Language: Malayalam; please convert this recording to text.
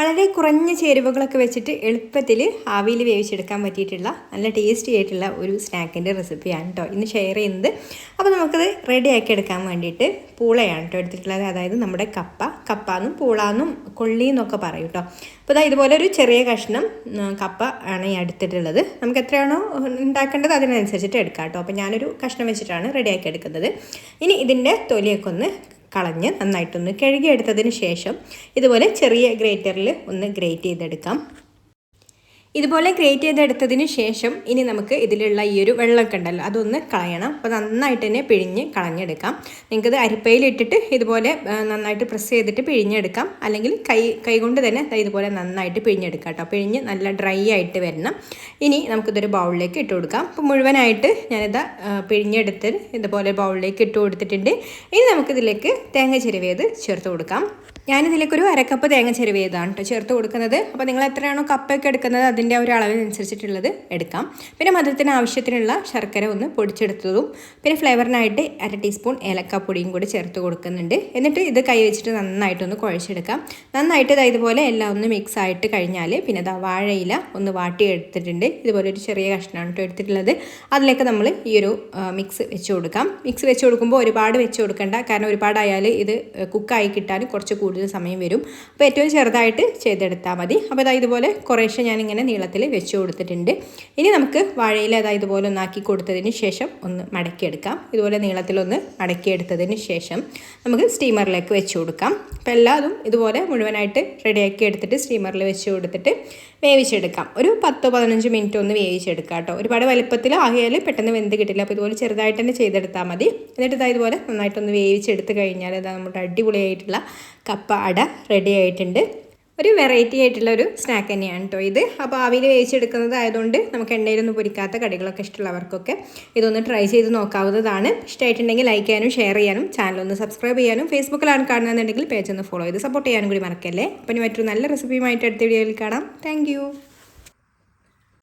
വളരെ കുറഞ്ഞ ചേരുവകളൊക്കെ വെച്ചിട്ട് എളുപ്പത്തിൽ ആവിയിൽ വേവിച്ചെടുക്കാൻ പറ്റിയിട്ടുള്ള നല്ല ടേസ്റ്റി ആയിട്ടുള്ള ഒരു സ്നാക്കിൻ്റെ റെസിപ്പിയാണ് കേട്ടോ ഇന്ന് ഷെയർ ചെയ്യുന്നത്. അപ്പോൾ നമുക്കത് റെഡിയാക്കി എടുക്കാൻ വേണ്ടിയിട്ട് പൂളയാണ് കേട്ടോ എടുത്തിട്ടുള്ളത്. അതായത് നമ്മുടെ കപ്പാന്നും പൂളാന്നും കൊള്ളിന്നൊക്കെ പറയും കേട്ടോ. അപ്പോൾ ഇതുപോലെ ഒരു ചെറിയ കഷ്ണം കപ്പ ആണ് ഈ എടുത്തിട്ടുള്ളത്. നമുക്ക് എത്രയാണോ ഉണ്ടാക്കേണ്ടത് അതിനനുസരിച്ചിട്ട് എടുക്കാം കേട്ടോ. അപ്പോൾ ഞാനൊരു കഷ്ണം വെച്ചിട്ടാണ് റെഡിയാക്കി എടുക്കുന്നത്. ഇനി ഇതിൻ്റെ തൊലിയൊക്കെ ഒന്ന് കളഞ്ഞ് നന്നായിട്ടൊന്ന് കഴുകിയെടുത്തതിന് ശേഷം ഇതുപോലെ ചെറിയ ഗ്രേറ്ററിൽ ഒന്ന് ഗ്രേറ്റ് ചെയ്തെടുക്കാം. ഇതുപോലെ ഗ്രേറ്റ് ചെയ്തെടുത്തതിന് ശേഷം ഇനി നമുക്ക് ഇതിലുള്ള ഈ ഒരു വെള്ളമൊക്കെ ഉണ്ടല്ലോ അതൊന്ന് കളയണം. അപ്പോൾ നന്നായിട്ട് തന്നെ പിഴിഞ്ഞ് കളഞ്ഞെടുക്കാം. നിങ്ങൾക്കത് അരിപ്പയിലിട്ടിട്ട് ഇതുപോലെ നന്നായിട്ട് പ്രസ് ചെയ്തിട്ട് പിഴിഞ്ഞെടുക്കാം, അല്ലെങ്കിൽ കൈ കൊണ്ട് തന്നെ ഇതുപോലെ നന്നായിട്ട് പിഴിഞ്ഞെടുക്കാം കേട്ടോ. പിഴിഞ്ഞ് നല്ല ഡ്രൈ ആയിട്ട് വരണം. ഇനി നമുക്കിതൊരു ബൗളിലേക്ക് ഇട്ട് കൊടുക്കാം. അപ്പോൾ മുഴുവനായിട്ട് ഞാനിത് പിഴിഞ്ഞെടുത്ത് ഇതുപോലെ ബൗളിലേക്ക് ഇട്ട് കൊടുത്തിട്ടുണ്ട്. ഇനി നമുക്കിതിലേക്ക് തേങ്ങ ചിരവിയത് ചേർത്ത് കൊടുക്കാം. ഞാനിതിലേക്കൊരു അരക്കപ്പ് തേങ്ങ ചിരവിയതാണ് കേട്ടോ ചേർത്ത് കൊടുക്കുന്നത്. അപ്പോൾ നിങ്ങൾ എത്രയാണോ കപ്പൊക്കെ എടുക്കുന്നത് അതിൻ്റെ ഒരു അളവിനനുസരിച്ചിട്ടുള്ളത് എടുക്കാം. പിന്നെ മധുരത്തിന് ആവശ്യത്തിനുള്ള ശർക്കര ഒന്ന് പൊടിച്ചെടുത്തതും പിന്നെ ഫ്ലേവറിനായിട്ട് 1/2 ടീസ്പൂൺ ഏലക്കാപ്പൊടിയും കൂടി ചേർത്ത് കൊടുക്കുന്നുണ്ട്. എന്നിട്ട് ഇത് കൈ വെച്ചിട്ട് നന്നായിട്ടൊന്ന് കുഴച്ചെടുക്കാം. നന്നായിട്ട് ഇതുപോലെ എല്ലാം ഒന്ന് മിക്സ് ആയിട്ട് കഴിഞ്ഞാൽ പിന്നെ വാഴയില ഒന്ന് വാട്ടി എടുത്തിട്ടുണ്ട്. ഇതുപോലെ ഒരു ചെറിയ കഷ്ണമാണ് കേട്ടോ എടുത്തിട്ടുള്ളത്. അതിലേക്ക് നമ്മൾ ഈ ഒരു മിക്സ് വെച്ച് കൊടുക്കാം. മിക്സ് വെച്ച് കൊടുക്കുമ്പോൾ ഒരുപാട് വെച്ച് കൊടുക്കേണ്ട, കാരണം ഒരുപാടായാൽ ഇത് കുക്കായി കിട്ടാൻ കുറച്ച് കൂടുതൽ സമയം വരും. അപ്പോൾ ഏറ്റവും ചെറുതായിട്ട് ചെയ്തെടുത്താൽ മതി. അപ്പോൾ ഇതുപോലെ കുറേശ്ശെ ഞാനിങ്ങനെ നീളത്തിൽ വെച്ച് കൊടുത്തിട്ടുണ്ട്. ഇനി നമുക്ക് വാഴയില ഇതുപോലെ ഒന്നാക്കി കൊടുത്തതിന് ശേഷം ഒന്ന് മടക്കിയെടുക്കാം. ഇതുപോലെ നീളത്തിലൊന്ന് മടക്കിയെടുത്തതിന് ശേഷം നമുക്ക് സ്റ്റീമറിലേക്ക് വെച്ച് കൊടുക്കാം. അപ്പോൾ എല്ലാതും ഇതുപോലെ മുഴുവനായിട്ട് റെഡിയാക്കി എടുത്തിട്ട് സ്റ്റീമറിൽ വെച്ച് കൊടുത്തിട്ട് വേവിച്ചെടുക്കാം. ഒരു 10-15 മിനിറ്റ് ഒന്ന് വേവിച്ചെടുക്കാം കേട്ടോ. ഒരുപാട് വലുപ്പത്തിൽ ആകിയാൽ പെട്ടെന്ന് വെന്ത് കിട്ടില്ല. അപ്പോൾ ഇതുപോലെ ചെറുതായിട്ട് തന്നെ ചെയ്തെടുത്താൽ മതി. എന്നിട്ട് ഇതുപോലെ നന്നായിട്ടൊന്ന് വേവിച്ചെടുത്ത് കഴിഞ്ഞാൽ നമ്മുടെ അടിപൊളിയായിട്ടുള്ള കപ്പ അട റെഡി ആയിട്ടുണ്ട്. ഒരു വെറൈറ്റി ആയിട്ടുള്ള ഒരു സ്നാക്ക് തന്നെയാണ് കേട്ടോ ഇത്. അപ്പോൾ ആവിയിൽ വേവിച്ചെടുക്കുന്നത് ആയതുകൊണ്ട് നമുക്ക് എണ്ണയിലൊന്നും പൊരിക്കാത്ത കടികളൊക്കെ ഇഷ്ടമുള്ളവർക്കൊക്കെ ഇതൊന്ന് ട്രൈ ചെയ്ത് നോക്കാവുന്നതാണ്. ഇഷ്ടമായിട്ടുണ്ടെങ്കിൽ ലൈക്ക് ചെയ്യാനും ഷെയർ ചെയ്യാനും ചാനലൊന്ന് സബ്സ്ക്രൈബ് ചെയ്യാനും ഫേസ്ബുക്കിലാണ് കാണുന്നതെന്നുണ്ടെങ്കിൽ പേജ് ഒന്ന് ഫോളോ ചെയ്ത് സപ്പോർട്ട് ചെയ്യാനും കൂടി മറക്കല്ലേ. അപ്പോൾ ഇനി മറ്റൊരു നല്ല റെസിപ്പിയുമായിട്ട് അടുത്ത വീഡിയോയിൽ കാണാം. താങ്ക്